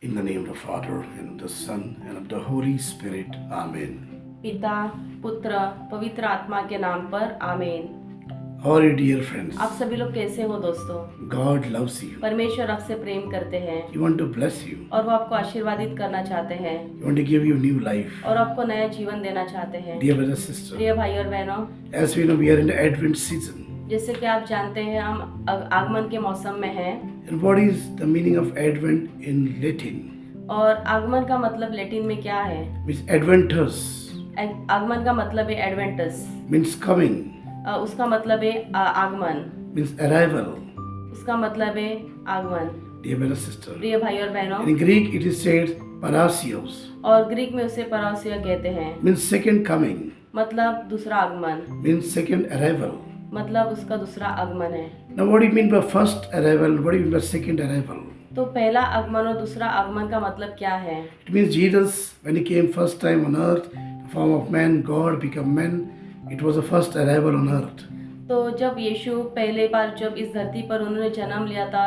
In the name of the Father, and of the Son, and of the Holy Spirit. Amen. पिता, पुत्र, पवित्र आत्मा के नाम पर आमीन। How are you, dear friends? आप सभी लोग कैसे हो दोस्तों? God loves you. परमेश्वर आपसे प्रेम करते हैं He wants to bless you. और वो आपको आशीर्वादित करना चाहते हैं He wants to give you new life. और आपको नया जीवन देना चाहते हैं। Dear brother, sister, प्रिय भाई और बहनों, as we know, we are in the Advent season. जैसे कि आप जानते हैं हम आगमन के मौसम में हैं And what is the meaning of Advent in Latin? और आगमन का मतलब लैटिन में क्या है? Which Adventus आगमन का मतलब है एडवेंटस, means coming, उसका मतलब है आगमन, means arrival. उसका मतलब है आगमन। Dear brother, sister, प्रिय भाई और बहनों, in Greek it is said parasios, और ग्रीक में उसे परासिया कहते हैं, means second coming, मतलब दूसरा आगमन, means second arrival. मतलब उसका दूसरा आगमन है। Now what do you mean by first arrival? What do you mean by second arrival? तो पहला आगमन और दूसरा आगमन का मतलब क्या है? It means Jesus, when he came first time on earth, the form of man, God become man. It was the first arrival on earth. तो जब यीशु पहले बार जब इस धरती पर उन्होंने जन्म लिया था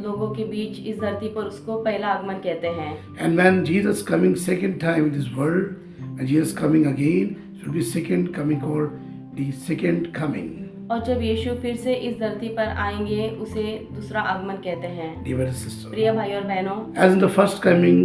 लोगों के बीच इस धरती पर, उसको पहला आगमन कहते हैं। And when Jesus coming second time in this world, and Jesus coming again, it will be second coming called the second coming. और जब यीशु फिर से इस धरती पर आएंगे उसे दूसरा आगमन कहते हैं। Dear brother, sister, प्रिय भाई और बहनों, as in the first coming,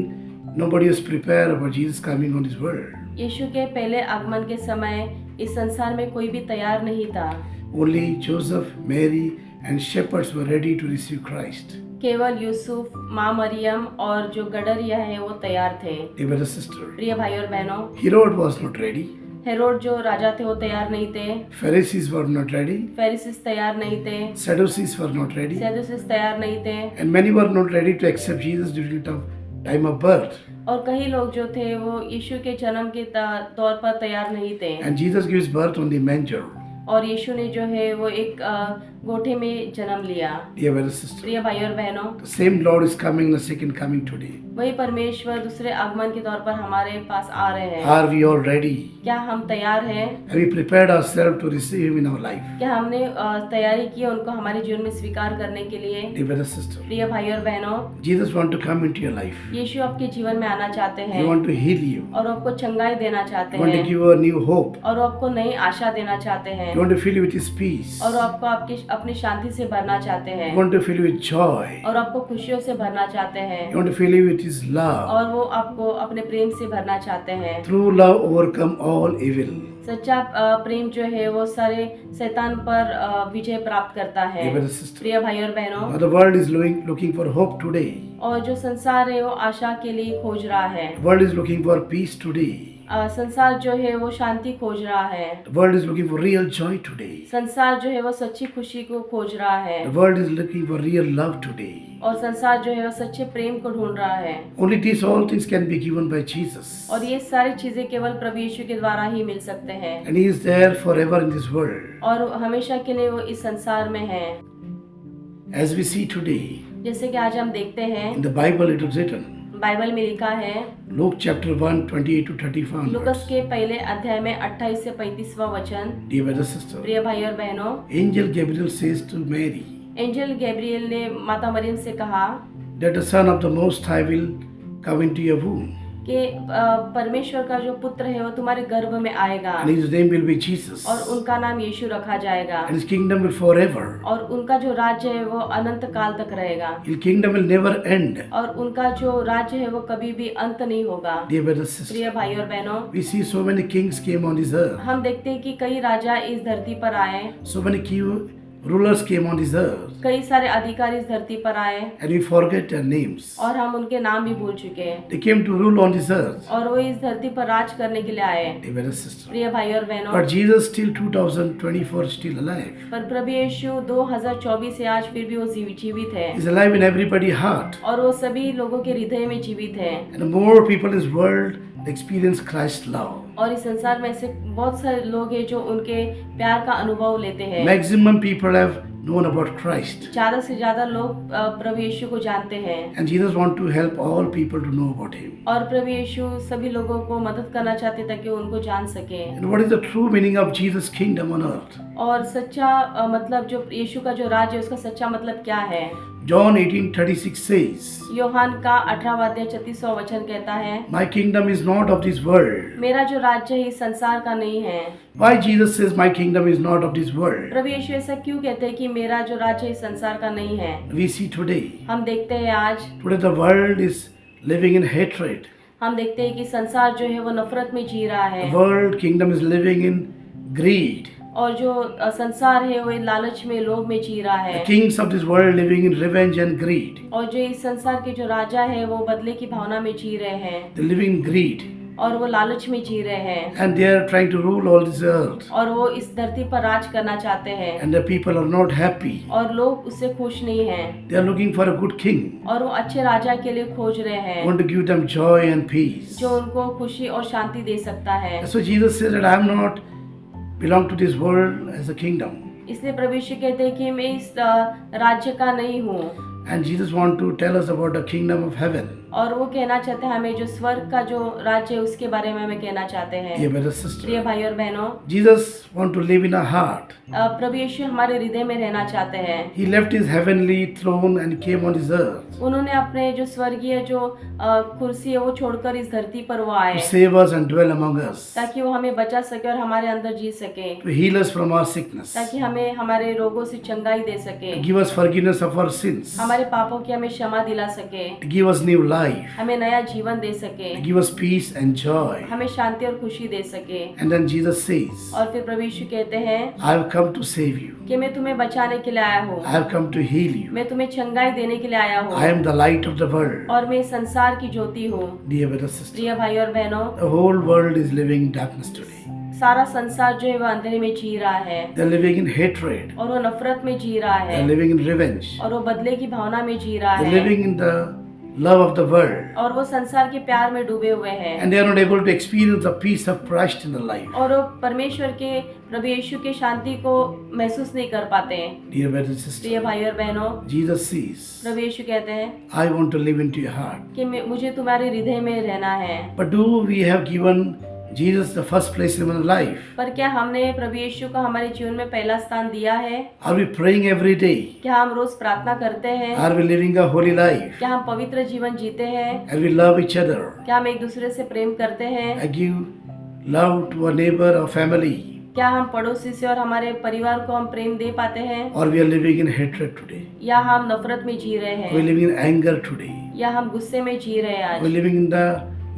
nobody is prepared about Jesus coming on this world. यीशु के पहले आगमन के समय इस संसार में कोई भी तैयार नहीं था। Only Joseph, Mary, and shepherds were ready to receive Christ. केवल यूसुफ, माँ मरियम और जो गडरिया है वो तैयार थे। Dear brother, sister, प्रिय भाई और बहनों, Herod was not ready. Herod जो राजा थे वो तैयार नहीं थे, Pharisees were not ready. फेरिसिस तैयार नहीं थे, Sadducees were not ready. सैदुसिस तैयार नहीं थे, And many were not ready to accept Jesus during the time of birth. और कई लोग जो थे वो यीशु के जन्म के तौर पर तैयार नहीं थे। And Jesus gives birth on the manger. और यीशु ने जो है वो एक गोठे में जन्म लिया। Dear brother, sister, प्रिय भाई और बहनों, the same Lord is coming, the second coming today. वही परमेश्वर दूसरे आगमन के तौर पर हमारे पास आ रहे हैं। Are we all ready? क्या हम तैयार हैं? Have we prepared ourselves to receive Him in our life? क्या हमने तैयारी की है उनको हमारे जीवन में स्वीकार करने के लिए? Dear brother, sister, प्रिय भाई और बहनों, Jesus wants to come into your life. यीशु आपके जीवन में आना चाहते He हैं wants to heal you. और आपको चंगाई देना चाहते He wants to हैं give you a new hope. और आपको नई आशा देना चाहते हैं He wants to fill you with His peace. और आपको आपकी अपनी शांति से भरना चाहते हैं He wants to fill you with joy. और आपको खुशियों से भरना चाहते हैं He wants to fill you with His love. और वो आपको अपने प्रेम से भरना चाहते हैं। True love overcome all evil. सच्चा प्रेम जो है वो सारे शैतान पर विजय प्राप्त करता है। Dear brother, sister, प्रिय भाई और बहनों, now the world is looking for hope today. और जो संसार है वो आशा के लिए खोज रहा है। The world is looking for peace today. संसार जो है वो शांति खोज रहा है। The world is looking for real joy today. संसार जो है वो सच्ची खुशी को खोज रहा है The world is looking for real love today. और संसार जो है वो सच्चे प्रेम को ढूंढ रहा है। Only these all things can be given by Jesus. और ये सारी चीजें केवल प्रभु यीशु के द्वारा ही मिल सकते हैं And He is there forever in this world. और हमेशा के लिए वो इस संसार में है। As we see today, जैसे कि आज हम देखते हैं in the Bible it was written, Bible में लिखा है, Luke chapter 1, 28 to 35 लुकस verse. के पहले अध्याय में 28 से 35वां वचन। Dear brother, sister, प्रिय भाई और बहनों, Angel Gabriel says to Mary angel Gabriel ने माता मरियम से कहा that the Son of the Most High will come into your womb, कि परमेश्वर का जो पुत्र है वो तुम्हारे गर्भ में आएगा and His name will be Jesus, और उनका नाम यीशु रखा जाएगा and His kingdom will forever. और उनका जो राज्य है वो अनंत काल तक रहेगा His kingdom will never end. और उनका जो राज्य है वो कभी भी अंत नहीं होगा। Dear brother, sister, प्रिय भाई और बहनों, we see so many kings came on this earth. हम देखते हैं कि कई राजा इस धरती पर आए, So many rulers came on this earth, कई सारे अधिकारी इस धरती पर आए and we forget their names. और हम उनके नाम भी भूल चुके हैं They came to rule on this earth. और वो इस धरती पर राज करने के लिए आए। Dear brother, sister, प्रिय भाई और बहनों, but Jesus still 2024 still alive. पर प्रभु यीशु 2024 से आज फिर भी वो जीवित है He's alive in everybody's heart. और वो सभी लोगों के हृदय में जीवित है। And more people in this world experience Christ's love. और इस संसार में ऐसे बहुत सारे लोग हैं जो उनके प्यार का अनुभव लेते हैं। Maximum people have known about Christ. ज्यादा से ज्यादा लोग प्रभु यीशु को जानते हैं And Jesus wants to help all people to know about Him. और प्रभु यीशु सभी लोगों को मदद करना चाहते हैं ताकि उनको जान सके। And what is the true meaning of Jesus' kingdom on earth? और सच्चा मतलब जो यीशु का जो राज्य है उसका सच्चा मतलब क्या है? John 18:36 says, यूहन्ना का 18वां अध्याय 36वां वचन कहता है, My kingdom is not of this world. मेरा जो राज्य है इस संसार का नहीं है। Why Jesus says my kingdom is not of this world? प्रभु यीशु ऐसा क्यों कहते हैं कि मेरा जो राज्य इस संसार का नहीं है? We see today. हम देखते हैं आज Today the world is living in hatred. हम देखते हैं कि संसार जो है वो नफरत में जी रहा है, The world kingdom is living in greed. और जो संसार है वो लालच में, लोभ में जी रहा The है, kings of this world living in revenge and greed. और जो इस संसार के जो राजा है वो बदले की भावना में जी रहे हैं, They live in greed और वो लालच में जी रहे हैं, and they are trying to rule all this earth. और वो इस धरती पर राज करना चाहते हैं, And the people are not happy. और लोग उससे खुश नहीं हैं, They are looking for a good king. और वो अच्छे राजा के लिए खोज रहे हैं Want to give them joy and peace. जो उनको खुशी और शांति दे सकता है। So Jesus says that I am not belong to this world as a kingdom. इसलिए प्रभु यीशु कहते हैं कि मैं इस राज्य का नहीं हूँ, And Jesus want to tell us about the kingdom of heaven. और वो कहना चाहते हैं हमें जो स्वर्ग का जो राज्य है उसके बारे में हमें कहना चाहते हैं। Dear brother, प्रिय sister, भाई और बहनों, Jesus want to live in our heart. प्रभु यीशु हमारे हृदय में रहना चाहते हैं। He left his heavenly throne and came on this earth उन्होंने अपने जो स्वर्गीय जो कुर्सी है वो छोड़कर इस धरती पर वो to आए, save us and dwell among us, ताकि वो हमें बचा सके और हमारे अंदर जी सके, to heal us from our sickness, ताकि हमें हमारे रोगों से चंगाई दे सके, to give us forgiveness of our sins, हमारे पापों की हमें क्षमा दिला सके, to give us new life, हमें नया जीवन दे सके, to give us peace and joy. हमें शांति और खुशी दे सके। And then Jesus says, और फिर प्रभु यीशु कहते हैं I have come to save you. कि मैं तुम्हें बचाने के लिए आया हूँ, I have come to heal you. मैं तुम्हें चंगाई देने के लिए आया I हूँ, am the light of the world. और मैं इस संसार की ज्योति हूँ। Dear brother, sister, प्रिय भाई और बहनों, the whole world is living in darkness today. सारा संसार जो है वो अंधेरे में जी रहा है, They are living in hatred. और वो नफरत में जी रहा They है, are living in revenge. और वो बदले की भावना में जी रहा They are है, living in the love of the world. और वो संसार के प्यार में डूबे हुए हैं, And they are not able to experience the peace of Christ in their life. और वो परमेश्वर के प्रभु यीशु के शांति को महसूस नहीं कर पाते हैं। Dear brother and प्रिय sister, भाई और बहनों, Jesus says, प्रभु यीशु कहते हैं I want to live into your heart. कि मुझे तुम्हारे हृदय में रहना है। But do we have given Jesus the first place in our life? पर क्या हमने प्रभु यीशु को हमारे जीवन में पहला स्थान दिया है? Are we praying every day? क्या हम रोज प्रार्थना करते हैं? Are we living a holy life? क्या हम पवित्र जीवन जीते हैं? And we love each other? क्या हम एक दूसरे से प्रेम करते हैं? I give love to our neighbor or family? क्या हम पड़ोसी से और हमारे परिवार को हम प्रेम दे पाते हैं? Or we are living in hatred today? या हम नफरत में जी रहे We are हैं? living in anger today? या हम गुस्से में जी रहे हैं We are आज? living in the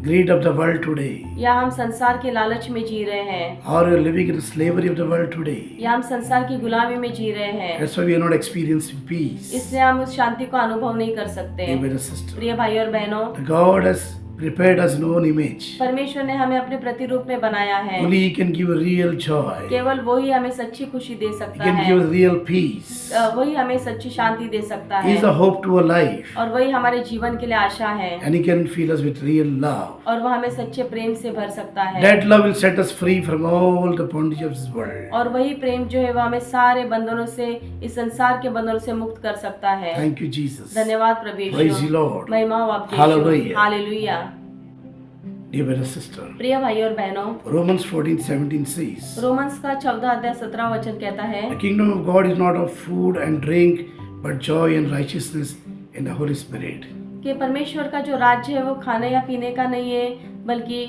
greed of the world today? या हम संसार के लालच में जी रहे हैं? Or we are living in the slavery of the world today? या हम संसार की गुलामी में जी रहे हैं? That's why we are not experiencing peace. इसलिए हम उस शांति को अनुभव नहीं कर सकते। Dear brother, sister, प्रिय भाई और बहनों, God has prepared us in own image. परमेश्वर ने हमें अपने प्रतिरूप में बनाया है। Only He can give a real joy. केवल वही हमें सच्ची खुशी दे He सकता can है, give us real peace. वही हमें सच्ची शांति दे सकता He is है, the hope to our life. और वही हमारे जीवन के लिए आशा है, And He can fill us with real love. और वह हमें सच्चे प्रेम से भर सकता है, That love will set us free from all the bondage of this world. और वही प्रेम जो है वह हमें सारे बंधनों से, इस संसार के बंधनों से मुक्त कर सकता है। Thank you, Jesus. धन्यवाद प्रभु Praise यीशु, you, Lord. महिमा हो आपकी Hallelujah. यीशु। हालेलुया। Dear brother, sister, प्रिय भाई और बहनों, Romans 14:17 says, रोमन्स का 14 अध्याय 17 वचन कहता है, The kingdom of God is not of food and drink, but joy and righteousness in the Holy Spirit. कि परमेश्वर का जो राज्य है वो खाने या पीने का नहीं है, बल्कि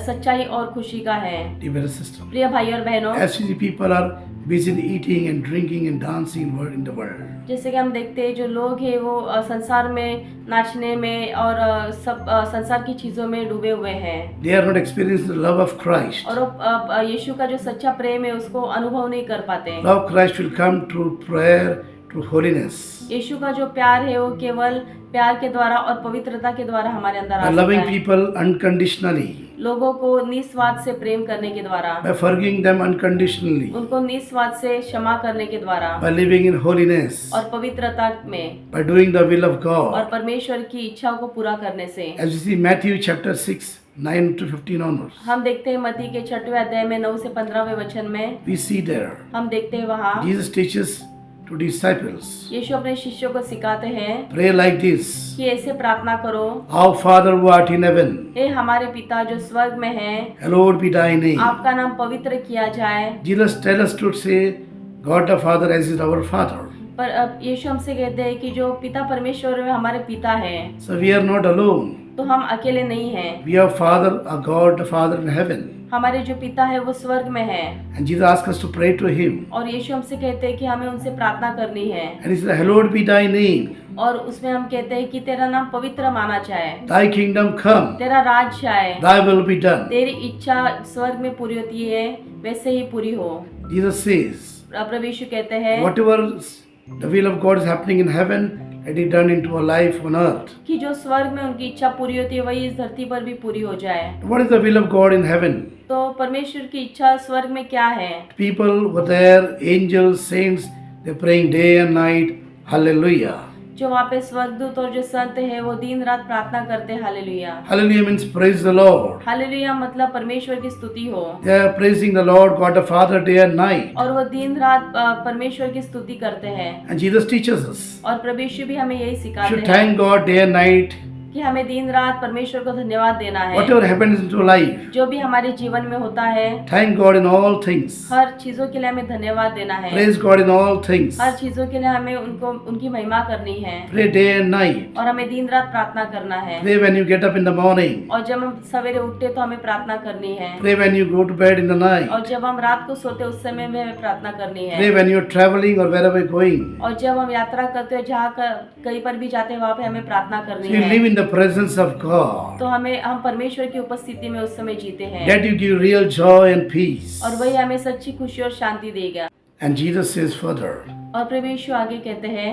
सच्चाई और खुशी का है। Dear brother, sister, प्रिय भाई और बहनों, as we see people are busy eating and drinking and dancing in the world. जैसे कि हम देखते हैं जो लोग हैं वो संसार में नाचने में और सब संसार की चीजों में डूबे हुए हैं, They are not experiencing the love of Christ. और वो यीशु का जो सच्चा प्रेम है उसको अनुभव नहीं कर पाते। Love of Christ will come through prayer, through holiness. यीशु का जो प्यार है वो केवल प्यार के द्वारा और पवित्रता के द्वारा हमारे अंदर आ By सकता loving है, people unconditionally, लोगों को निस्वार्थ से प्रेम करने के द्वारा, by forgiving them unconditionally, उनको निस्वार्थ से क्षमा करने के द्वारा, by living in holiness, और पवित्रता में, by doing the will of और God. परमेश्वर की इच्छाओं को पूरा करने से। As you see Matthew chapter 6, 9 to 15 onwards, हम देखते हैं मत्ती के 6वें अध्याय में 9 से 15वें वचन में we see there हम देखते हैं वहाँ Jesus teaches to disciples, यीशु अपने शिष्यों को सिखाते हैं pray like this, कि ऐसे प्रार्थना करो, Our Father who art in heaven, हे हमारे पिता जो स्वर्ग में है, hallowed be thy name. आपका नाम पवित्र किया जाए। Jesus tell us to say God the Father as is our Father. पर अब यीशु हमसे कहते हैं कि जो पिता परमेश्वर है हमारे पिता हैं, So we are not alone. तो हम अकेले नहीं हैं। We have Father, a God, a Father in heaven. हमारे जो पिता है वो स्वर्ग में है, And Jesus asked us to pray to Him. और यीशु हमसे कहते हैं कि हमें उनसे प्रार्थना करनी है। And He said, Hallowed be thy name. और उसमें हम कहते हैं कि तेरा नाम पवित्र माना जाए, Thy kingdom come. तेरा राज आए, Thy will be done. तेरी इच्छा स्वर्ग में पूरी होती है वैसे ही पूरी हो। Jesus says, प्रभु यीशु कहते हैं whatever the will of God is happening in heaven, let it turn into a life on earth. कि जो स्वर्ग में उनकी इच्छा पूरी होती है वही इस धरती पर भी पूरी हो जाए। What is the will of God in heaven? तो परमेश्वर की इच्छा स्वर्ग में क्या है? People were there, angels, saints, they're praying day and night. Hallelujah. जो वहाँ पे स्वर्गदूत और जो संत है वो दिन रात प्रार्थना करते हैं hallelujah. Hallelujah means praise the Lord. Hallelujah मतलब परमेश्वर की स्तुति हो, They are praising the Lord, God the Father, day and night. और वो दिन रात परमेश्वर की स्तुति करते हैं। And Jesus teaches us. और प्रभु यीशु भी हमें यही We सिखाते should हैं thank God day and night. कि हमें दिन रात परमेश्वर को धन्यवाद देना है। Whatever happens into life, जो भी हमारे जीवन में होता है thank God in all things. हर चीजों के लिए हमें धन्यवाद देना है। Praise God in all things. हर चीजों के लिए हमें उनकी महिमा करनी है, Pray day and night. और हमें दिन रात प्रार्थना करना है। Pray when you get up in the morning. और जब हम सवेरे उठते तो हमें प्रार्थना करनी है, Pray when you go to bed in the night. और जब हम रात को सोते उस समय में हमें प्रार्थना करनी Pray है। when you're traveling or wherever you're going. और जब हम यात्रा करते हैं जहाँ कहीं पर भी जाते हैं वहाँ पे हमें प्रार्थना करनी So you है। live in the presence of God. तो हम परमेश्वर की उपस्थिति में उस समय जीते हैं, That you give real joy and peace. और वही हमें सच्ची खुशी और शांति देगा। And Jesus says further, और प्रभु यीशु आगे कहते हैं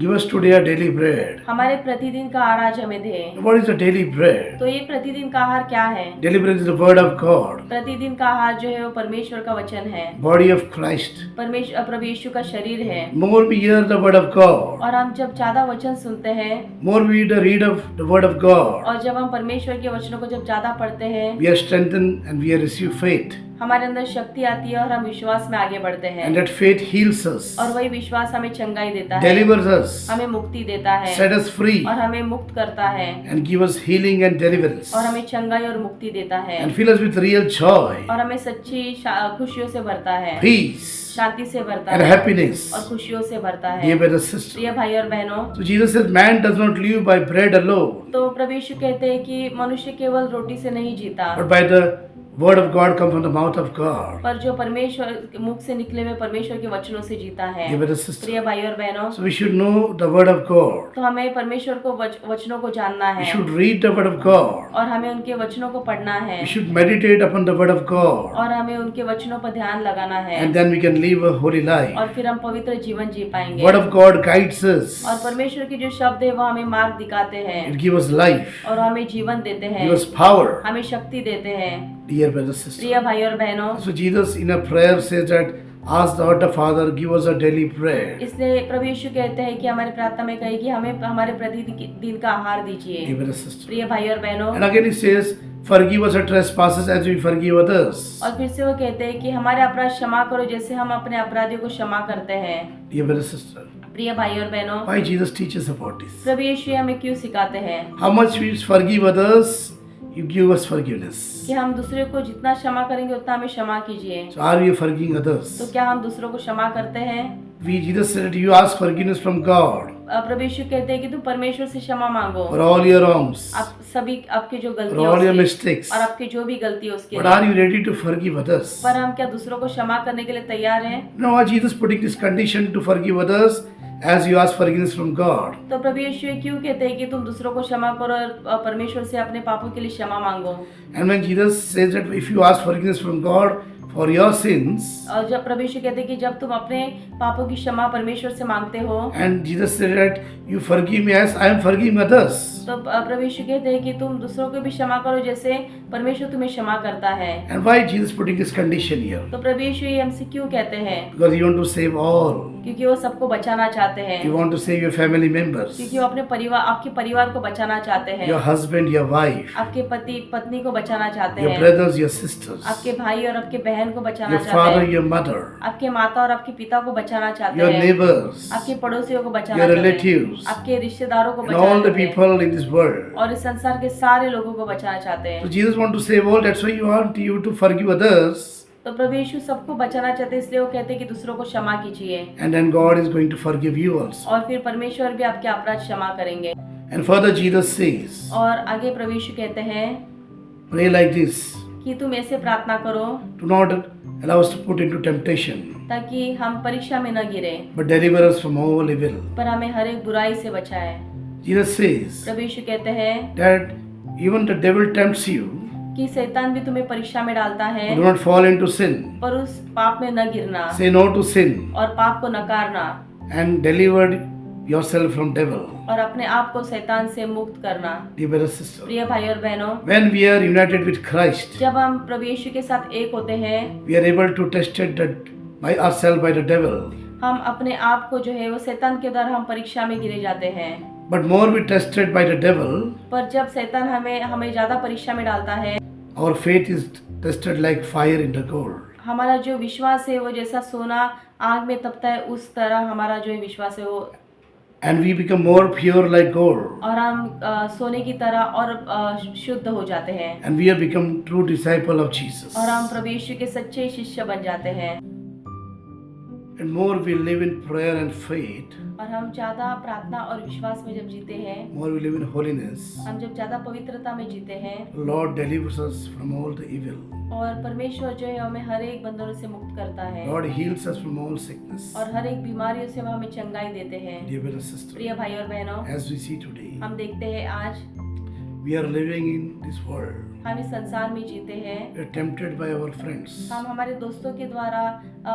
give us today our daily bread. हमारे प्रतिदिन का आहार आज हमें दे। What is the daily bread? तो ये प्रतिदिन का आहार क्या है? Daily bread is the word of God, प्रतिदिन का आहार जो है वो परमेश्वर का वचन है, body of Christ. प्रभु यीशु का शरीर है। More we hear the word of God, और हम जब ज्यादा वचन सुनते हैं, more we read of the word of God, और जब हम परमेश्वर के वचनों को जब ज्यादा पढ़ते हैं, we are strengthened and we are receive faith. हमारे अंदर शक्ति आती है और हम विश्वास में आगे बढ़ते हैं, And that faith heals us, और वही विश्वास हमें चंगाई देता है, delivers us, हमें मुक्ति देता है, set us free, और हमें मुक्त करता है, and give us healing and deliverance, और हमें चंगाई और मुक्ति देता है, and fill us with real joy, और हमें सच्ची खुशियों से भरता है, peace, शांति से भरता and है, happiness. और खुशियों से भरता है। Dear brothers and sisters, प्रिय भाई और बहनों, so Jesus says, man does not live by bread alone, तो प्रभु यीशु कहते हैं कि मनुष्य केवल रोटी से नहीं जीता, but by the word of God come from the mouth of God. पर जो परमेश्वर मुख से निकले हुए परमेश्वर के वचनों से जीता है। Dear brothers and sisters, प्रिय भाई और बहनों, so we should know the word of God. तो हमें परमेश्वर को वचनों को जानना We है, should read the word of God. और हमें उनके वचनों को पढ़ना है, We should meditate upon the word of God. और हमें उनके वचनों पर ध्यान लगाना है, And then we can live a holy life. और फिर हम पवित्र जीवन जी पाएंगे। Word of God guides us. और परमेश्वर के जो शब्द है वो हमें मार्ग दिखाते हैं, It gives us life. और हमें जीवन देते हैं, Gives us power. हमें शक्ति देते हैं। Dear brothers and sisters. प्रिय भाई और बहनों, So Jesus in a prayer says that ask the Lord the Father give us a daily bread. इसलिए प्रभु यीशु कहते हैं कि हमारी प्रार्थना में कहे कि हमें हमारे प्रतिदिन का आहार दीजिए। Dear brothers and sisters. प्रिय भाई और बहनों, And again he says forgive us our trespasses as we forgive others. और फिर से वो कहते हैं कि हमारे अपराध क्षमा करो जैसे हम अपने अपराधियों को क्षमा करते हैं। Dear brothers and sisters. प्रिय भाई और बहनों, Why Jesus teaches about this? प्रभु यीशु हमें क्यों सिखाते हैं How much we forgive others, you give us forgiveness. कि हम दूसरे को जितना क्षमा करेंगे उतना हमें क्षमा कीजिए। So are we forgiving others? तो क्या हम दूसरों को क्षमा करते हैं? Jesus said you ask forgiveness from God प्रभु यीशु कहते हैं कि तुम परमेश्वर से क्षमा मांगो, for all your wrongs, आप सभी आपके जो for गलतियां all your उसकी, mistakes. और आपकी जो भी गलती है उसके But लिए। are you ready to forgive others? पर हम क्या दूसरों को क्षमा करने के लिए तैयार हैं? No, why Jesus putting this condition to forgive others as you ask forgiveness from God. तो प्रभु यीशु ये क्यों कहते हैं कि तुम दूसरों को क्षमा करो और परमेश्वर से अपने पापों के लिए क्षमा मांगो? And when Jesus says that if you ask forgiveness from God for your sins, और जब प्रभु यीशु कहते हैं कि जब तुम अपने पापों की क्षमा परमेश्वर से मांगते हो, and Jesus said that you forgive me as I am forgiving others. तो प्रभु यीशु कहते हैं कि तुम दूसरों को भी क्षमा करो जैसे परमेश्वर तुम्हें क्षमा करता है। And why Jesus putting this condition here? तो प्रभु यीशु ये हमसे क्यों कहते हैं? Because He want to save all. क्योंकि वो सबको बचाना चाहते हैं, He want to save your family members, क्योंकि वो अपने परिवार आपके परिवार को बचाना चाहते हैं, your husband, your wife, आपके पति पत्नी को बचाना चाहते your हैं, brothers, your sisters, आपके भाई और आपके बहन को बचाना your चाहते father, हैं, your mother, आपके माता और आपके पिता को बचाना चाहते your हैं, neighbors, आपके पड़ोसियों को बचाना your चाहते हैं, relatives, आपके रिश्तेदारों को and बचाना all the चाहते हैं, people in this world. और इस संसार के सारे लोगों को बचाना चाहते So हैं। Jesus want to save all. That's why you want you to forgive others. तो प्रभु यीशु सबको बचाना चाहते हैं, इसलिए वो कहते हैं कि दूसरों को क्षमा कीजिए, and then God is going to forgive you also. और फिर परमेश्वर भी आपके अपराध क्षमा करेंगे। And further Jesus says, और आगे प्रभु यीशु कहते हैं pray like this, कि तुम ऐसे प्रार्थना करो do not allow us to put into temptation, ताकि हम परीक्षा में न गिरे, but deliver us from all evil. पर हमें हर एक बुराई से बचाए। Jesus says प्रभु यीशु कहते हैं that even the devil tempts you, कि शैतान भी तुम्हें परीक्षा में डालता है, do not fall into sin. पर उस पाप में न गिरना Say no to sin और पाप को नकारना and deliver yourself from devil. और अपने आप को शैतान से मुक्त करना। Dear brother, sister, प्रिय भाई और बहनों, when we are united with Christ, जब हम प्रभु यीशु के साथ एक होते हैं, we are able to test it by ourselves by the devil. हम अपने आप को जो है वो शैतान के द्वारा हम परीक्षा में गिरे जाते हैं। But more we tested by the devil, पर जब शैतान हमें ज्यादा परीक्षा में डालता है, our faith is tested like fire in the coal. हमारा जो विश्वास है वो जैसा सोना आग में तपता है, उस तरह हमारा जो विश्वास है वो, And we become more pure like gold. और हम सोने की तरह और शुद्ध हो जाते हैं, And we have become true disciple of Jesus. और हम प्रभु यीशु के सच्चे शिष्य बन जाते हैं। And more we live in prayer and faith, और हम ज्यादा प्रार्थना और विश्वास में जब जीते हैं, more we live in holiness. हम जब ज्यादा पवित्रता में जीते हैं, Lord delivers us from all the evil. और परमेश्वर जो है हमें हर एक बंधनों से मुक्त करता है, Lord heals us from all sickness. और हर एक बीमारियों से वह हमें चंगाई देते हैं। Dear brother, sister, प्रिय भाई और बहनों, as we see today, हम देखते हैं आज we are living in this world. हम इस संसार में जीते हैं, We are tempted by our friends. हम हमारे दोस्तों के द्वारा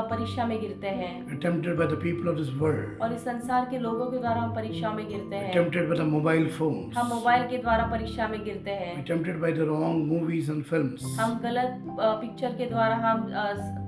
परीक्षा में गिरते हैं, We are tempted by the people of this world. और इस संसार के लोगों के द्वारा हम परीक्षा में गिरते We are हैं, tempted by the mobile phones. हम मोबाइल के द्वारा परीक्षा में गिरते We हैं, are tempted by the wrong movies and films. हम गलत पिक्चर के द्वारा हम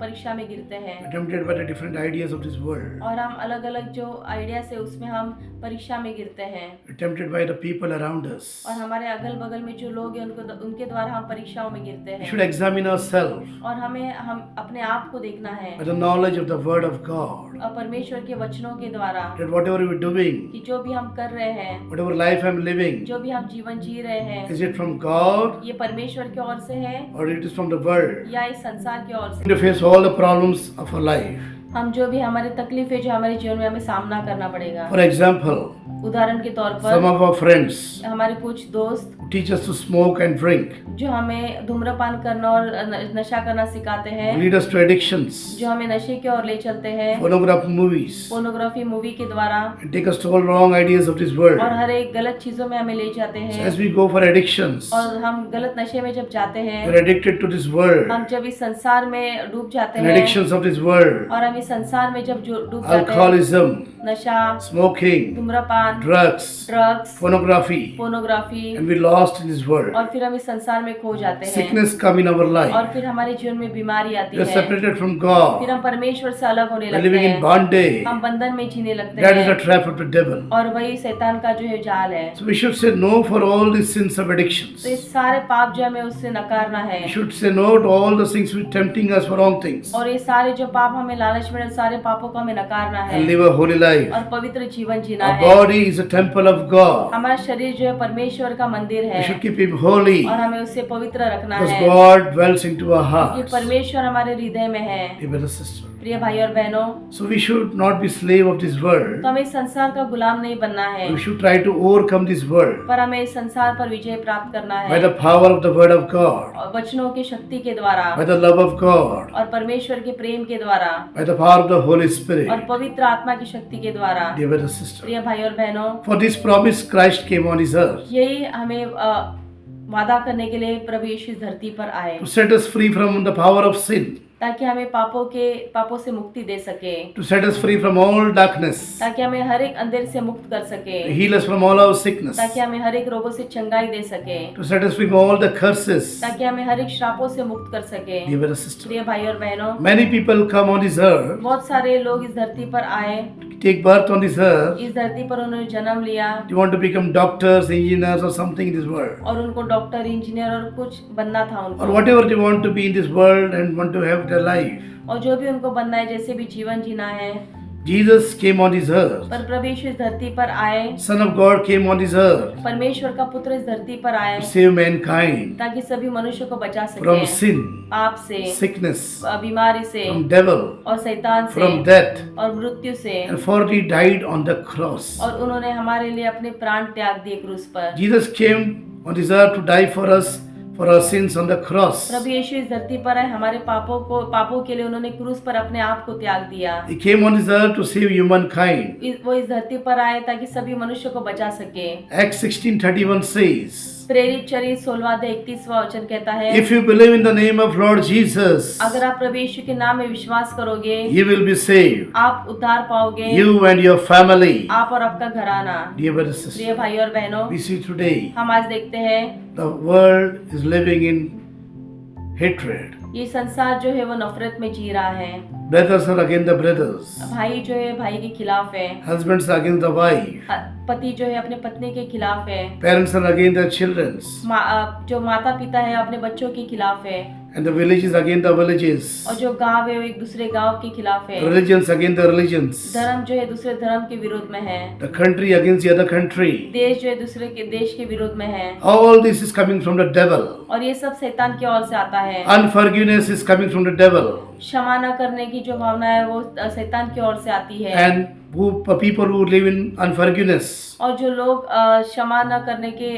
परीक्षा में गिरते हैं, We are tempted by the different ideas of this world. और हम अलग अलग जो आइडियाज है उसमें हम परीक्षा में गिरते हैं, We are tempted by the people around us. और हमारे अगल बगल में जो लोग हैं उनके द्वारा हम परीक्षाओं में गिरते We हैं, should examine ourselves और हम अपने आप को देखना है by the knowledge of the word of God. और परमेश्वर के वचनों के द्वारा, That whatever we're doing, कि जो भी हम कर रहे हैं, whatever life I'm living, जो भी हम जीवन जी रहे हैं, is it from God ये परमेश्वर की ओर से है or it is from the world? या इस संसार की ओर से। To face all the problems of our life. हम जो भी हमारे तकलीफ है जो हमारे जीवन में हमें सामना करना पड़ेगा। For example, उदाहरण के तौर some पर of our friends हमारे कुछ दोस्त teach us to smoke and drink, जो हमें धूम्रपान करना और नशा करना सिखाते हैं, lead us to addictions, जो हमें नशे की ओर ले चलते हैं, pornography movies, पोर्नोग्राफी मूवी के द्वारा, and take us to all wrong ideas of this world. और हर एक गलत चीजों में हमें ले जाते So हैं, as we go for addictions, और हम गलत नशे में जब जाते हैं, we're addicted to this world, हम जब इस संसार में डूब जाते and हैं, addictions of this world, और हम इस संसार में जब डूब जाते हैं, alcoholism, नशा, smoking, धूम्रपान, drugs, drugs, pornography, pornography, and we're lost in this world. और फिर हम इस संसार में खो जाते हैं, Sickness come in our और life. फिर हमारे जीवन में बीमारी आती We're है, separated from फिर God. हम परमेश्वर से अलग होने We're लगते living in हैं, bondage. हम बंधन में जीने लगते That is the हैं, trap of the devil. और वही शैतान का जो है जाल है। So we should say no for all these sins of addictions. तो इस सारे पाप जो हमें उससे नकारना है, We should say no to all the things which tempting us for wrong things, और ये सारे जो पाप हमें लालच में, सारे पापों को हमें नकारना है, and live a holy life. और पवित्र जीवन जीना Our है। body is a temple of God. हमारा शरीर जो है परमेश्वर का मंदिर We है, should keep him holy और हमें उससे पवित्र रखना because है, God dwells into our कि hearts. परमेश्वर हमारे हृदय में है। Dear brother, sister. प्रिय भाई और बहनों, So we should not be slave of this world. तो हमें इस संसार का गुलाम नहीं बनना है, We should try to overcome this world पर हमें इस संसार पर विजय प्राप्त करना by है, the power of the word of God, और वचनों की शक्ति के द्वारा, by the love of God, और परमेश्वर के प्रेम के द्वारा, by the power of the Holy और Spirit. पवित्र आत्मा की शक्ति के द्वारा। Dear brother, sister. प्रिय भाई और बहनों, For this promise Christ came on his earth यही हमें वादा करने के लिए प्रभु यीशु इस धरती पर आए, to set us free from the power of sin, ताकि हमें पापों से मुक्ति दे सके, to set us free from all darkness, ताकि हमें हर एक अंधेरे से मुक्त कर सके, to heal us from all our sickness, ताकि हमें हर एक रोगों से चंगाई दे सके, to set us free from all the curses. ताकि हमें हर एक श्रापों से मुक्त कर सके। Dear brother, sister. प्रिय भाई और बहनों, Many people come on this earth, बहुत सारे लोग इस धरती पर आए, take birth on this earth. इस धरती पर उन्होंने जन्म लिया, You want to become doctors, engineers, or something in this world, और उनको डॉक्टर, इंजीनियर और कुछ बनना था or उनको, whatever they want to be in this world and want to have their life. और जो भी उनको बनना है, जैसे भी जीवन जीना है, Jesus came on this earth. पर प्रभु यीशु इस धरती पर आए, Son of God came on this earth परमेश्वर का पुत्र इस धरती पर आए to save mankind ताकि सभी मनुष्य को बचा from सके sin, पाप से, sickness, बीमारी से from devil, और शैतान से from death. और मृत्यु से। And for he died on the cross. और उन्होंने हमारे लिए अपने प्राण त्याग दिए क्रूस पर। Jesus came on this earth to die for us, for our sins on the cross. प्रभु यीशु इस धरती पर आए, हमारे पापों के लिए उन्होंने क्रूस पर अपने आप को त्याग दिया। He came on this earth to save humankind. वो इस धरती पर आए ताकि सभी मनुष्य को बचा सके। Acts 16:31 says, प्रेरित चरित्र 16-31 वचन कहता है, if you believe in the name of Lord Jesus, अगर आप प्रभु यीशु के नाम में विश्वास करोगे, you will be saved. आप उद्धार पाओगे, You and your family. आप और आपका घराना। Dear brothers and sisters, प्रिय भाई और बहनों, we see today हम आज देखते हैं the world is living in hatred. ये संसार जो है वो नफरत में जी रहा है। Brothers are against the brothers. भाई जो है भाई के खिलाफ है, Husbands are against the wife. पति जो है अपने पत्नी के खिलाफ है, Parents are against their children. जो माता पिता है अपने बच्चों के खिलाफ है, And the villages against the villages. और जो गांव है वो एक दूसरे गांव के खिलाफ है। Religions against the religions. धर्म जो है दूसरे धर्म के विरोध में है, The country against the other country. देश जो है दूसरे के देश के विरोध में है, All this is coming from the devil. और ये सब शैतान की ओर से आता है। Unforgiveness is coming from the devil. क्षमा न करने की जो भावना है वो शैतान की ओर से आती है। And people who live in unforgiveness, और जो लोग क्षमा न करने के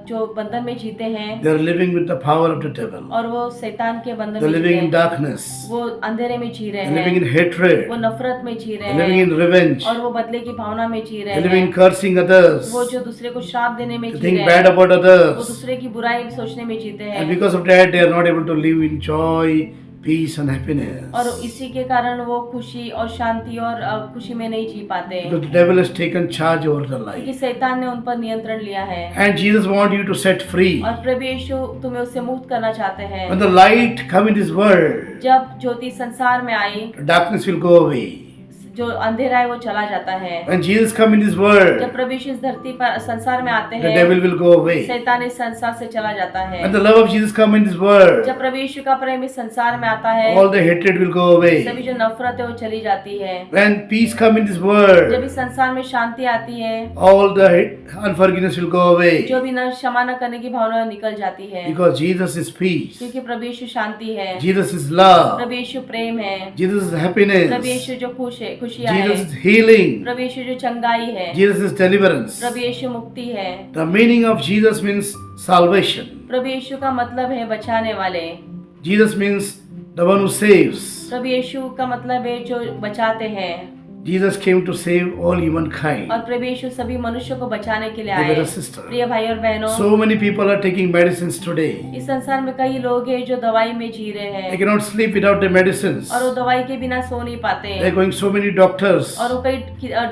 जो बंधन में जीते हैं, they are living with the power of the devil. और वो शैतान के बंधन They are में living जीते in हैं, darkness. वो अंधेरे में जी रहे They are living हैं, in hatred. वो नफरत में जी They रहे are living हैं, in revenge. और वो बदले की भावना में जी They रहे are living in हैं, cursing others. वो जो दूसरे को श्राप देने में They जी think रहे bad हैं, about वो others. दूसरे की बुराई सोचने में जीते And हैं, because of that, they are not able to live in joy, peace and happiness. और इसी के कारण वो खुशी और शांति और खुशी में नहीं जी पाते, Because the devil has taken charge over their क्योंकि life. शैतान ने उन पर नियंत्रण लिया है। And Jesus wants you to set free. और प्रभु यीशु तुम्हें उससे मुक्त करना चाहते हैं। When the light come in this world, जब ज्योति संसार में आई, darkness will go away. जो अंधेरा है वो चला जाता है। When Jesus come in this world, जब प्रभु यीशु इस धरती पर संसार में आते the हैं, devil will go away. शैतान इस संसार से चला जाता है। When the love of Jesus come in this world, जब प्रभु यीशु का प्रेम इस संसार में आता है, all the hatred will go away. सभी जो नफरत है वो चली जाती है। When peace come in this जब world, इस संसार में शांति आती है, all the unforgiveness will go away. जो भी न क्षमा न करने की भावना निकल जाती है, Because Jesus is peace. क्योंकि प्रभु यीशु शांति है, Jesus is love. प्रभु यीशु प्रेम है, Jesus is प्रभु happiness. यीशु जो खुश है, खुशियाँ Jesus है, is healing. प्रभु यीशु जो चंगाई है, Jesus is deliverance. प्रभु यीशु मुक्ति है। The meaning of Jesus means salvation. प्रभु यीशु का मतलब है बचाने वाले। Jesus means the one who saves. प्रभु यीशु का मतलब है जो बचाते हैं, Jesus came to save all humankind. और प्रभु यीशु सभी मनुष्य को बचाने के लिए Dear आए। brother, sister. प्रिय भाई और बहनों, So many people are taking medicines today. इस संसार में कई लोग हैं जो दवाई में जी रहे They हैं, cannot sleep without the medicines. और वो दवाई के बिना सो नहीं पाते, They are going so many doctors. और वो कई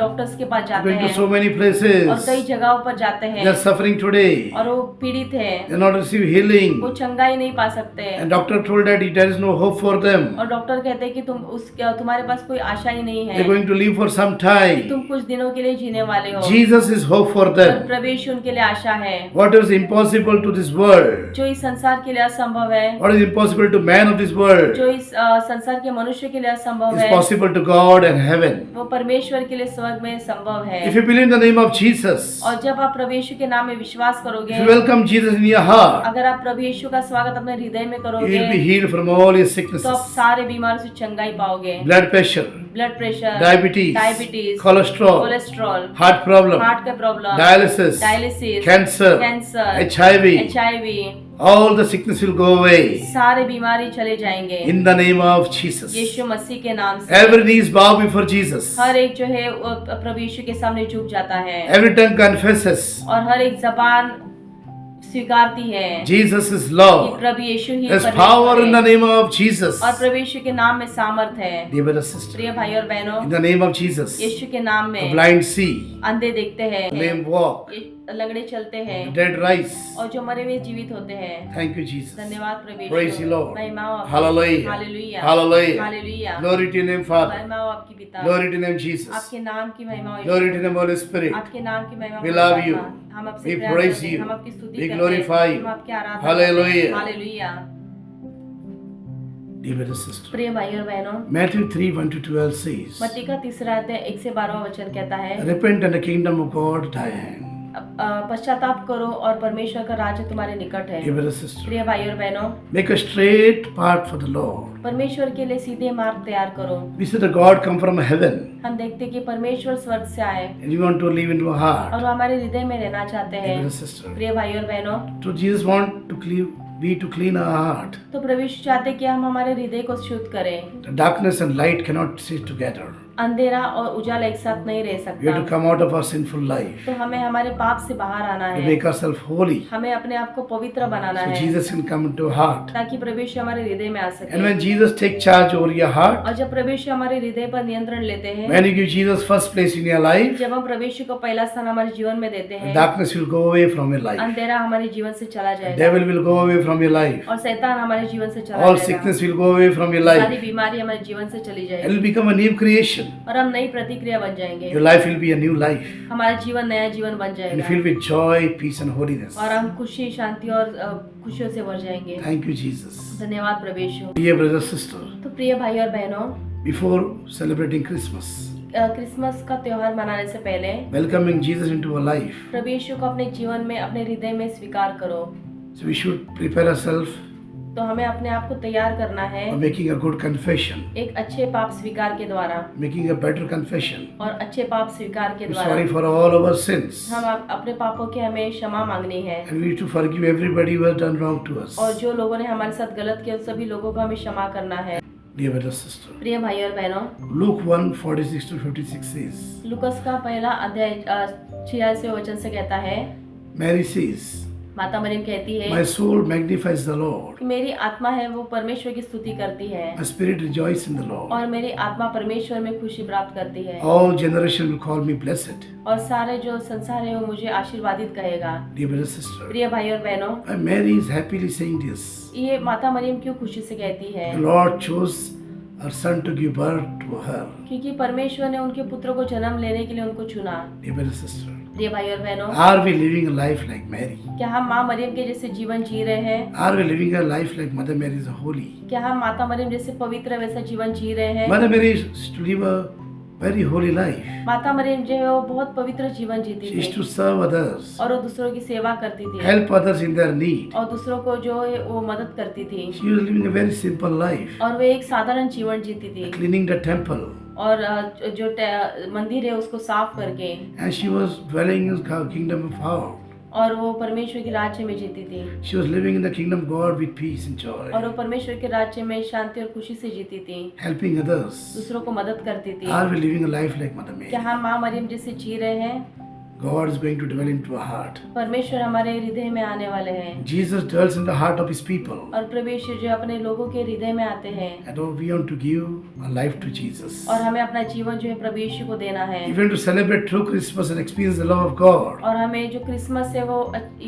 डॉक्टर्स के पास जाते Going to हैं, so many और places. कई जगहों पर जाते They हैं, are suffering today. और वो पीड़ित है, They are not receiving वो healing. चंगाई नहीं पा सकते, And doctor told that there is no hope for them. और डॉक्टर कहते हैं कि तुम्हारे पास कोई आशा ही नहीं They है, are going to live for some time. तुम कुछ दिनों के लिए जीने वाले हो। Jesus is hope for और them. प्रभु यीशु उनके लिए आशा है। What is impossible to this world? जो इस संसार के लिए असंभव है, What is impossible to man of this world जो इस संसार के मनुष्य के लिए असंभव is है, possible to God and heaven. वो परमेश्वर के लिए स्वर्ग में संभव है। If you believe in the name of Jesus, और जब आप प्रभु यीशु के नाम में विश्वास if करोगे, you welcome Jesus in your heart, अगर आप प्रभु यीशु का स्वागत अपने हृदय में you करोगे, will be healed from all your तो आप sicknesses. सारे बीमारियों से चंगाई पाओगे। Blood pressure, blood pressure, diabetes, diabetes, cholesterol, cholesterol, heart problem, heart का problem, dialysis, dialysis, cancer, cancer, HIV, HIV, all the sickness will go away सारे बीमारी चले जाएंगे in the name of Jesus. यीशु मसीह के नाम से। Every knee is bow before Jesus. हर एक जो है वो प्रभु यीशु के सामने झुक जाता है, Every tongue confesses और हर एक जबान स्वीकारती है Jesus is कि Lord. प्रभु यीशु ही There's परमेश्वर power in the है, name of Jesus. और प्रभु यीशु के नाम में सामर्थ है। Dear brother, sister, प्रिय भाई और बहनों, in the name of Jesus, यीशु के नाम the में blind see, अंधे देखते हैं, the lame walk, लंगड़े चलते हैं, the dead rise. और जो मरे हुए जीवित होते हैं। Thank you, Jesus. धन्यवाद प्रभु यीशु। Praise the Lord. महिमा हो आपकी। Hallelujah. Hallelujah. Hallelujah. Hallelujah. Glory to your name, Father. महिमा हो आपकी पिता। Glory to your name, Jesus. आपके नाम की महिमा हो। Glory to your name, Holy Spirit. आपके नाम की महिमा हो। We love you. हम आपसे We प्यार praise करते हैं, you. हम आपकी स्तुति We करते हैं, glorify you. हम आपकी आराधना Hallelujah. करते हैं। हालेलुया। Dear brother, sister. प्रिय भाई और बहनों, Matthew 3, 1 to 12 says, मत्ती का 3 अध्याय 1 से 12 वचन कहता है, Repent and the kingdom of God at hand. पश्चाताप करो और परमेश्वर का राज्य तुम्हारे निकट है। Dear brother, sister. प्रिय भाई और बहनों, Make a straight path for the Lord. परमेश्वर के लिए सीधे मार्ग तैयार करो। We see the God come from heaven हम देखते कि परमेश्वर स्वर्ग से आए and you want to live into a heart. और वो हमारे हृदय में रहना चाहते Dear brother, हैं। sister. प्रिय भाई और बहनों, So Jesus want to clean our heart. तो प्रभु यीशु चाहते कि हम हमारे हृदय को शुद्ध करें। The darkness and light cannot sit together. अंधेरा और उजाला एक साथ नहीं रह We have सकता। to come out of our sinful life तो हमें हमारे पाप से बाहर आना to है। make ourselves holy. हमें अपने आप को पवित्र बनाना So है Jesus can come into our heart. ताकि प्रभु यीशु हमारे हृदय में आ And सके। when Jesus take charge over your heart, और जब प्रभु यीशु हमारे हृदय पर नियंत्रण लेते हैं, when you give Jesus first place in your life, जब हम प्रभु यीशु को पहला स्थान हमारे जीवन में देते हैं, darkness will go away from your life. अंधेरा हमारे जीवन से चला जाएगा Devil will go away from your life. और शैतान हमारे जीवन से चला All जाएगा। sickness will go away from your सारी life. बीमारी हमारे जीवन से चली It जाएगी will become a new creation. और हम नई प्रतिक्रिया बन जाएंगे। Your life will be a new life. हमारा जीवन नया जीवन बन And जाएगा filled with joy, peace and holiness. और हम खुशी, शांति और खुशियों से भर जाएंगे। Thank you, Jesus. धन्यवाद प्रभु यीशु। Dear brother, sister, तो प्रिय भाई और बहनों, before celebrating Christmas, क्रिसमस का त्योहार मनाने से पहले welcoming Jesus into our life, प्रभु यीशु को अपने जीवन में, अपने हृदय में स्वीकार करो। so we should prepare ourselves तो हमें अपने आप को तैयार करना है for making a good confession, एक अच्छे पाप स्वीकार के द्वारा making a better confession. और अच्छे पाप स्वीकार के We're द्वारा sorry for all our sins. हम अपने पापों की हमें क्षमा मांगनी है And we need to forgive everybody who has done wrong to us. और जो लोगों ने हमारे साथ गलत किया उन सभी लोगों को हमें क्षमा करना है। Dear brother, sister, प्रिय भाई और बहनों, Luke 1, 46 to 56 says, लुकस का पहला अध्याय 86 वचन से कहता है, Mary says, माता मरियम कहती है My soul magnifies the Lord. कि मेरी आत्मा है वो परमेश्वर की स्तुति करती है My spirit rejoices in the Lord. और मेरी आत्मा परमेश्वर में खुशी प्राप्त करती है All generation will call me blessed. और सारे जो संसार है वो मुझे आशीर्वादित कहेगा। Dear brother, sister, प्रिय भाई और बहनों, why Mary is happily saying this. ये माता मरियम क्यों खुशी से कहती है? The Lord chose her son to give birth to her. क्योंकि परमेश्वर ने उनके पुत्र को जन्म लेने के लिए उनको चुना। Dear brother, sister, प्रिय भाई और बहनों, are we living a life like Mary? क्या हम माँ मरियम के जैसे जीवन जी रहे हैं? Are we living a life like Mother Mary is holy? क्या हम माता मरियम जैसे पवित्र वैसा जीवन जी रहे हैं? Mother Mary used to live a very holy life. माता मरियम जो है वो बहुत पवित्र जीवन जीती She used थी to serve others, और वो दूसरों की सेवा करती थी help others in their need. और दूसरों को जो है वो मदद करती थी She was living a very simple life, और वे एक साधारण जीवन जीती थी cleaning the temple, और जो मंदिर है उसको साफ करके and she was dwelling in the kingdom of God. और वो परमेश्वर के राज्य में जीती थी She was living in the kingdom of God with peace and joy, और वो परमेश्वर के राज्य में शांति और खुशी से जीती थी, helping others. दूसरों को मदद करती थी। Are we living a life like Mother Mary? क्या हम माँ मरियम जैसे जी रहे हैं? God is going to dwell into our heart. परमेश्वर हमारे हृदय में आने वाले हैं Jesus dwells in the heart of His people, और परमेश्वर जो अपने लोगों के हृदय में आते हैं and we want to give our life to Jesus. और हमें अपना जीवन जो है प्रभु यीशु को देना है If we want to celebrate true Christmas and experience the love of God, और हमें जो क्रिसमस है वो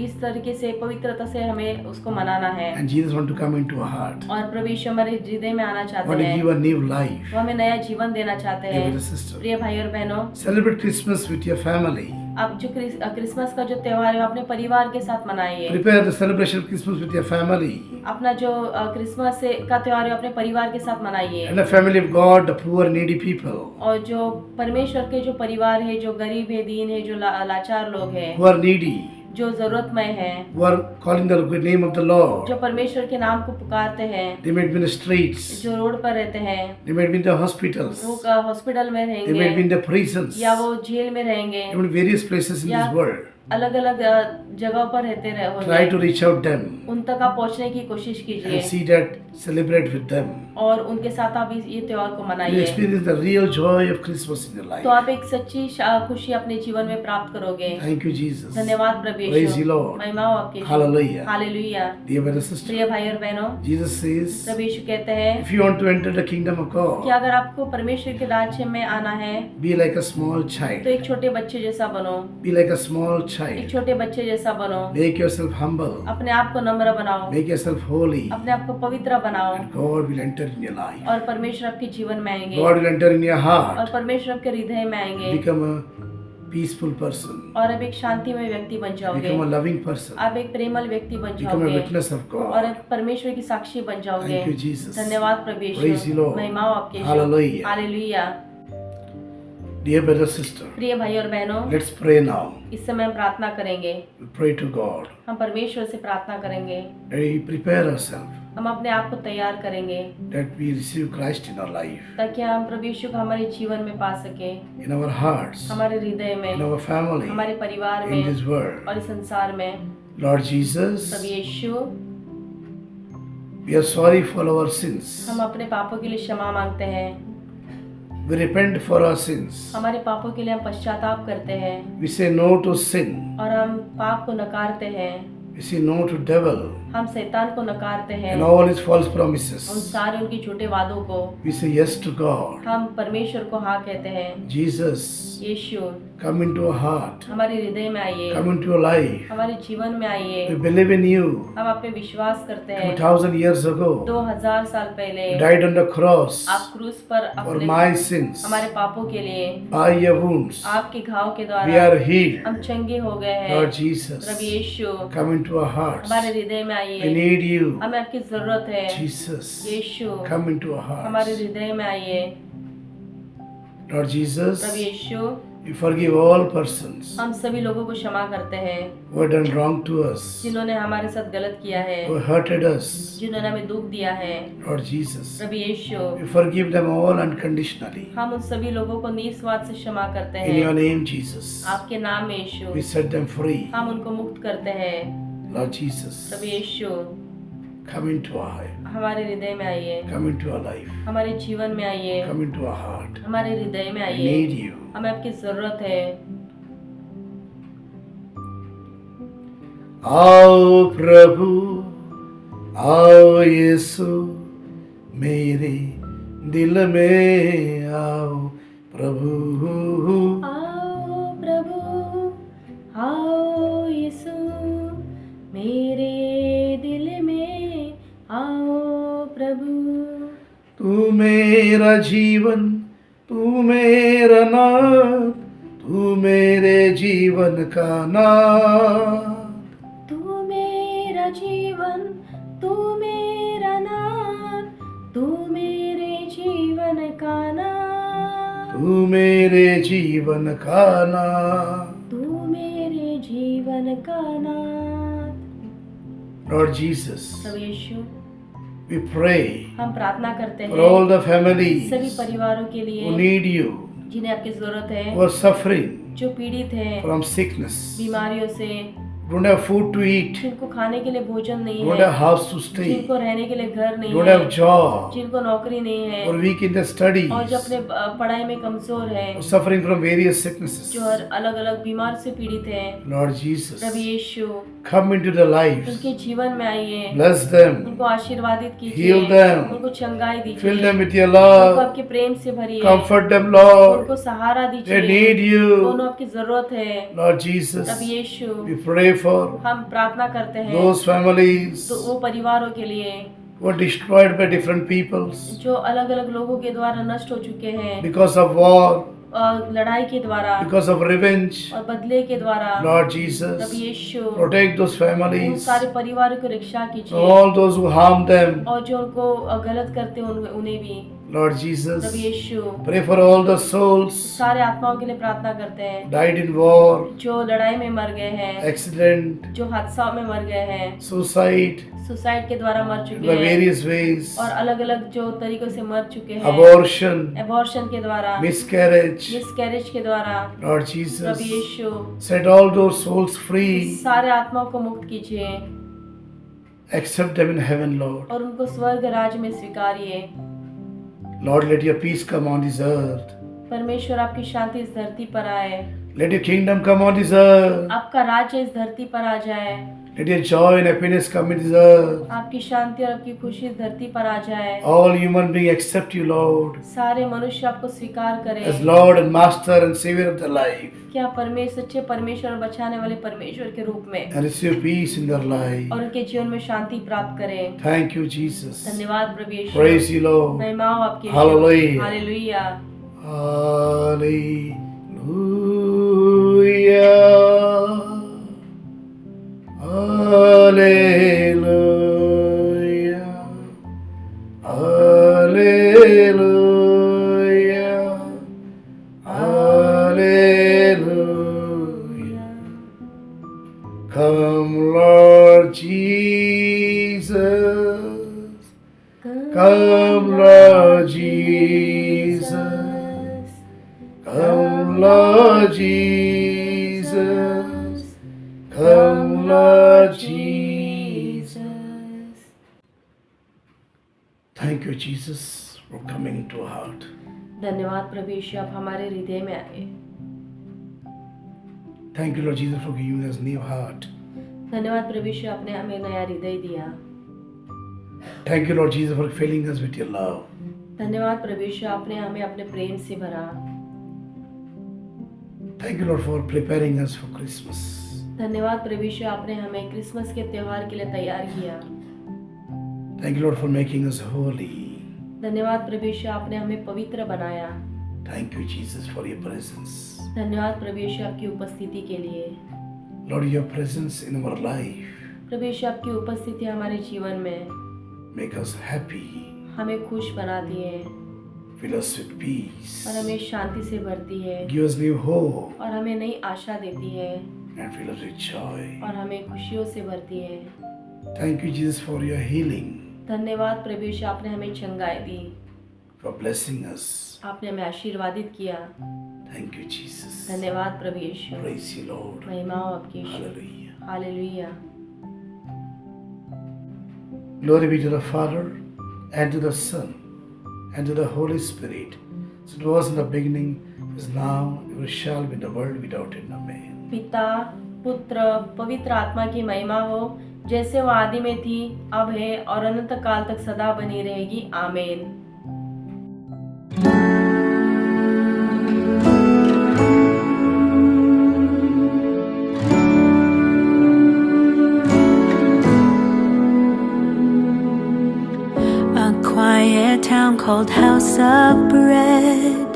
इस तरीके से पवित्रता से हमें उसको मनाना है and Jesus want to come into our heart, और प्रभु यीशु हमारे हृदय में आना want चाहते to हैं, give a new life. वो हमें नया जीवन देना चाहते Dear हैं। brother, sister, प्रिय भाई और बहनों, celebrate Christmas with your family. आप जो क्रिसमस का जो त्योहार है वो अपने परिवार के साथ मनाइए। Prepare the celebration of Christmas with your family अपना जो क्रिसमस का त्योहार है अपने परिवार के साथ मनाइए and the family of God, the poor, needy people और जो परमेश्वर के जो परिवार है, जो गरीब है, दीन है, जो लाचार लोग हैं, who are needy, जो जरूरतमंद हैं, who are calling the good name of the Lord. जो परमेश्वर के नाम को पुकारते हैं, They might be in the streets, जो रोड पर रहते हैं, they might be in the hospitals, वो हॉस्पिटल में they might be रहेंगे in the prisons, या वो जेल में रहेंगे, they might be various places in या this world. अलग अलग जगहों पर रहते Try to होंगे। reach out them उन तक आप पहुंचने की कोशिश and कीजिए see that, celebrate with them. और उनके साथ आप ये त्योहार को You मनाइए experience the real joy of Christmas in your तो life. आप एक सच्ची खुशी अपने जीवन में प्राप्त करोगे। Thank you, Jesus. धन्यवाद प्रभु Praise यीशु, you, Lord. महिमा हो आपकी। Hallelujah. Hallelujah. Dear brother, sister, प्रिय भाई और बहनों, Jesus says, प्रभु यीशु कहते हैं if you want to enter the kingdom of कि God, अगर आपको परमेश्वर के राज्य में आना है be like a small तो child. एक छोटे बच्चे जैसा बनो, Be like a small एक child. छोटे बच्चे जैसा बनो, Make yourself humble. अपने आप को नम्र बनाओ, Make yourself holy. अपने आप को पवित्र बनाओ And God will enter in your life. और परमेश्वर आपके जीवन में आएंगे God will enter in your और heart. परमेश्वर आपके हृदय में आएंगे Become a peaceful person. और अब एक शांतिमय व्यक्ति बन जाओगे, Become a loving person. आप एक प्रेमल व्यक्ति बन Become a जाओगे witness of और God. एक परमेश्वर की साक्षी बन जाओगे। Thank you, Jesus. धन्यवाद प्रभु Praise you, यीशु, Lord. महिमा हो आपके यीशु। Hallelujah. Hallelujah. Dear brother, sister, प्रिय भाई और बहनों, let's pray now. इस समय हम प्रार्थना करेंगे, Pray to God. हम परमेश्वर से प्रार्थना करेंगे, That we prepare ourselves, हम अपने आप को तैयार करेंगे that we receive Christ in our life, ताकि हम प्रभु यीशु को हमारे जीवन में पा सके, in our hearts, हमारे हृदय में, in our family, हमारे परिवार in में this world. और इस संसार में। Lord Jesus, Prabhu Yeshu, we are sorry for our sins. हम अपने पापों के लिए क्षमा मांगते हैं, We repent for our sins. हमारे पापों के लिए हम पश्चाताप करते हैं We say no to sin. और हम पाप को नकारते हैं, We say no to devil हम शैतान को नकारते हैं, and all his false उन promises. सारे उनके झूठे वादों को। We say yes to God. हम परमेश्वर को हाँ कहते हैं। Jesus, Yeshu, come into our heart. हमारे हृदय में आइए, Come into our life. हमारे जीवन में आइए। We believe in you. हम आप पे विश्वास करते हैं। 2000 years ago, 2000 साल पहले you died on the cross आप क्रूस पर for अपने my sins. हमारे पापों के लिए, By your wounds, आपके घाव के we द्वारा are healed. हम चंगे हो गए हैं। Lord Jesus, Prabhu Yeshu, come into our hearts. हमारे हृदय में We आइए, need you. हमें आपकी जरूरत है। Jesus, Yeshu, come into our हमारे hearts. हृदय में आइए। Lord Jesus, Prabhu Yeshu, we forgive all persons हम सभी लोगों को क्षमा करते हैं who have done wrong to us, जिन्होंने हमारे साथ गलत किया है, who hurted us. जिन्होंने हमें दुख दिया है। Lord Jesus, Prabhu Yeshu, we forgive them all unconditionally. हम उन सभी लोगों को निस्वार्थ से क्षमा करते In your हैं। name, Jesus, आपके नाम में यीशु, we set them free. हम उनको मुक्त करते हैं। Lord Jesus, Prabhu Yeshu, come into our life. हमारे हृदय में आइए, Come into our life. हमारे जीवन में आइए, Come into our heart. हमारे हृदय में We आइए। need you. हमें आपकी जरूरत है। आओ प्रभु, आओ यीशु, मेरे दिल में आओ प्रभु। आओ प्रभु, आओ यीशु, मेरे दिल में आओ प्रभु। तू मेरा जीवन, तू मेरा नाथ, तू मेरे जीवन का नाथ। तू मेरा जीवन, तू मेरा नाथ, तू मेरे जीवन का नाथ, तू मेरे जीवन का नाथ। तू मेरे जीवन का नाथ। Lord Jesus, Prabhu Yeshu, we pray हम प्रार्थना करते for all हैं the families सभी परिवारों के who लिए need you, जिन्हें आपकी जरूरत है, who are suffering जो पीड़ित हैं from sickness, बीमारियों से, don't have food to eat, जिनको खाने के लिए भोजन नहीं don't है, have house to stay, जिनको रहने के लिए घर नहीं don't have है, job, जिनको नौकरी नहीं है or weak in their studies, और जो अपने पढ़ाई में कमजोर है, or suffering from various sicknesses. जो अलग अलग बीमार से पीड़ित है। Lord Jesus, Prabhu Yeshu, come into their lives, उनके जीवन में आइए, bless them, उनको आशीर्वादित कीजिए, Heal them. उनको चंगाई fill दीजिए, them with your उनको love, आपके प्रेम से भरिए, comfort them, Lord. उनको सहारा They दीजिए, need you. उन्हें आपकी जरूरत है। Lord Jesus, Prabhu Yeshu, we pray for हम प्रार्थना करते हैं those families तो वो परिवारों के लिए who are destroyed by different peoples जो अलग अलग लोगों के द्वारा नष्ट हो चुके हैं, because of war, लड़ाई के द्वारा because of revenge. और बदले के द्वारा। Lord Prabhu Jesus, Yeshu, protect those उन families, सारे परिवारों को रक्षा कीजिए all those who harm them. और जो उनको गलत करते हैं उन्हें भी। Lord Prabhu Jesus, Yeshu, pray for all the souls सारे आत्माओं के लिए प्रार्थना करते हैं died in war, जो लड़ाई में मर गए हैं, accident, जो हादसाओं में मर गए हैं, suicide, सुसाइड के द्वारा मर चुके by हैं various ways, और अलग अलग जो तरीकों से मर चुके हैं, abortion, एबॉर्शन के द्वारा, miscarriage. मिसकैरेज के द्वारा। Lord Prabhu Jesus, Yeshu, set all those souls free, सारे आत्माओं को मुक्त कीजिए accept them in heaven, Lord. और उनको स्वर्ग राज्य में स्वीकारिए। Lord, let your peace come on this earth. परमेश्वर, आपकी शांति इस धरती पर आए, Let your kingdom come on this earth. आपका राज्य इस धरती पर आ जाए, Let your joy and happiness come in this earth. आपकी शांति और आपकी खुशी इस धरती पर आ जाए। All human beings accept you, Lord, सारे मनुष्य आपको स्वीकार as करें Lord and Master and Savior of their life, क्या परमेश्वर, सच्चे परमेश्वर और बचाने वाले परमेश्वर के रूप में, and receive peace in their life. और उनके जीवन में शांति प्राप्त करें। Thank you, Jesus. धन्यवाद प्रभु यीशु, Praise you, Lord. महिमा हो आपकी। Hallelujah. Hallelujah. Hallelujah. Hallelujah. Hallelujah. Hallelujah. Come, Lord Jesus. Come, Lord Jesus. Come, Lord Jesus. Come, Lord Jesus. Thank you, Jesus, for coming into our heart. धन्यवाद प्रभु यीशु, आप हमारे हृदय में आए। Thank you, Lord Jesus, for giving us new heart. धन्यवाद प्रभु यीशु, आपने हमें नया हृदय दिया। Thank you, Lord Jesus, for filling us with your love. धन्यवाद प्रभु यीशु, आपने हमें अपने प्रेम से भरा। Thank you, Lord, for preparing us for Christmas. धन्यवाद प्रभु यीशु, आपने हमें क्रिसमस के त्योहार के लिए तैयार किया। Thank you, Lord, for making us holy. धन्यवाद प्रभु यीशु, आपने हमें पवित्र बनाया। Thank you, Jesus, for your presence. धन्यवाद प्रभु यीशु, आपकी उपस्थिति के लिए। Lord, your presence in our life प्रभु यीशु, आपकी उपस्थिति हमारे जीवन में make us happy, हमें खुश बनाती है fill us with peace, और हमें शांति से भरती है give us new hope, और हमें नई आशा देती है and fill us with joy. और हमें खुशियों से भरती है। Thank you, Jesus, for your healing, धन्यवाद प्रभु यीशु, आपने हमें चंगाई दी, for blessing us. आपने हमें आशीर्वादित किया। Thank you, Jesus. धन्यवाद प्रभु यीशु, Praise you, Lord. महिमा हो आपकी यीशु। Hallelujah. Hallelujah. Glory be to the Father, and to the Son, and to the Holy Spirit. So it was in the beginning, is now, ever shall be in the world without end. Amen. पिता, पुत्र, पवित्र आत्मा की महिमा हो, जैसे वो आदि में थी, अब है और अनंत काल तक सदा बनी रहेगी। आमीन। A quiet town called House of Bread.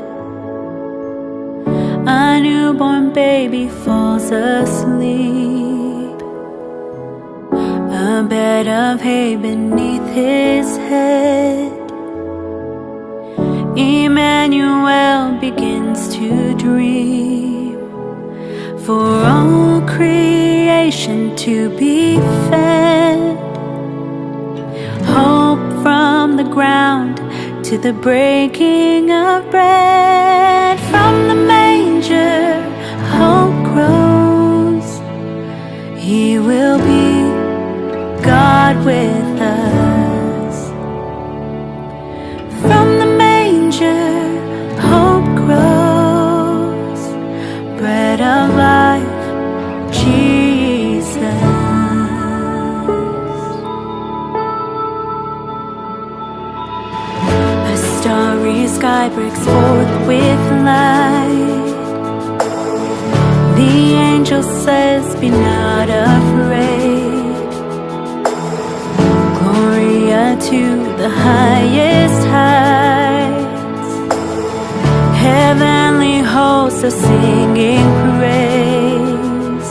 A newborn baby falls asleep. A bed of hay beneath his head. Emmanuel begins to dream. For all creation to be fed. Hope from the ground to the breaking of bread. From the manger, hope grows. He will be God with us. From the manger, hope grows. Bread of life, Jesus. A starry sky breaks forth with light. The angel says, be not afraid. Gloria to the highest heights. Heavenly hosts are singing praise.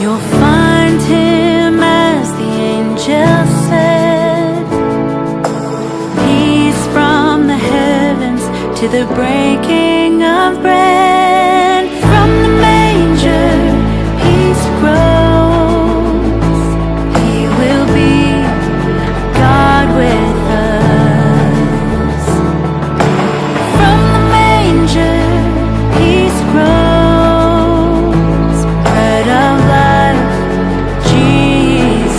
You'll find him as the angel said. Peace from the heavens to the breaking of bread. From the manger, peace grows. He will be God with us. From the manger, peace grows. Bread of life, Jesus.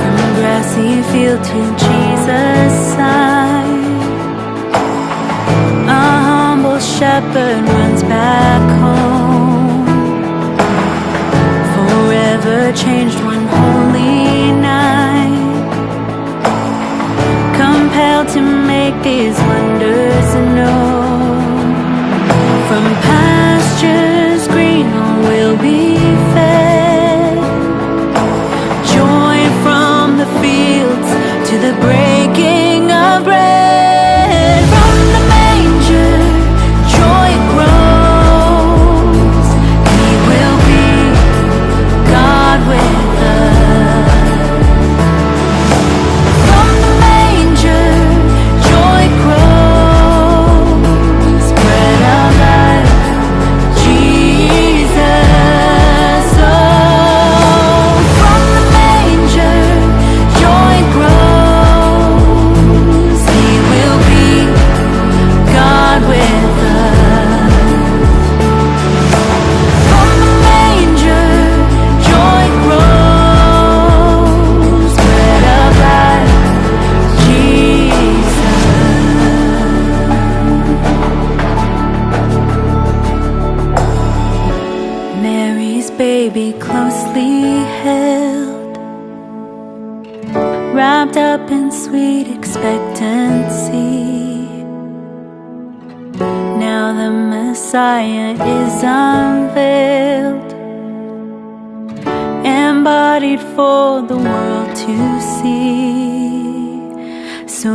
From grassy field to Jesus' side, a humble shepherd runs back home. Forever changed one holy night, compelled to make these wonders known. From pastures green all will be fed. Joy from the fields to the breaking of bread. baby closely held, wrapped up in sweet expectancy. Now the Messiah is unveiled, embodied for the world to see. So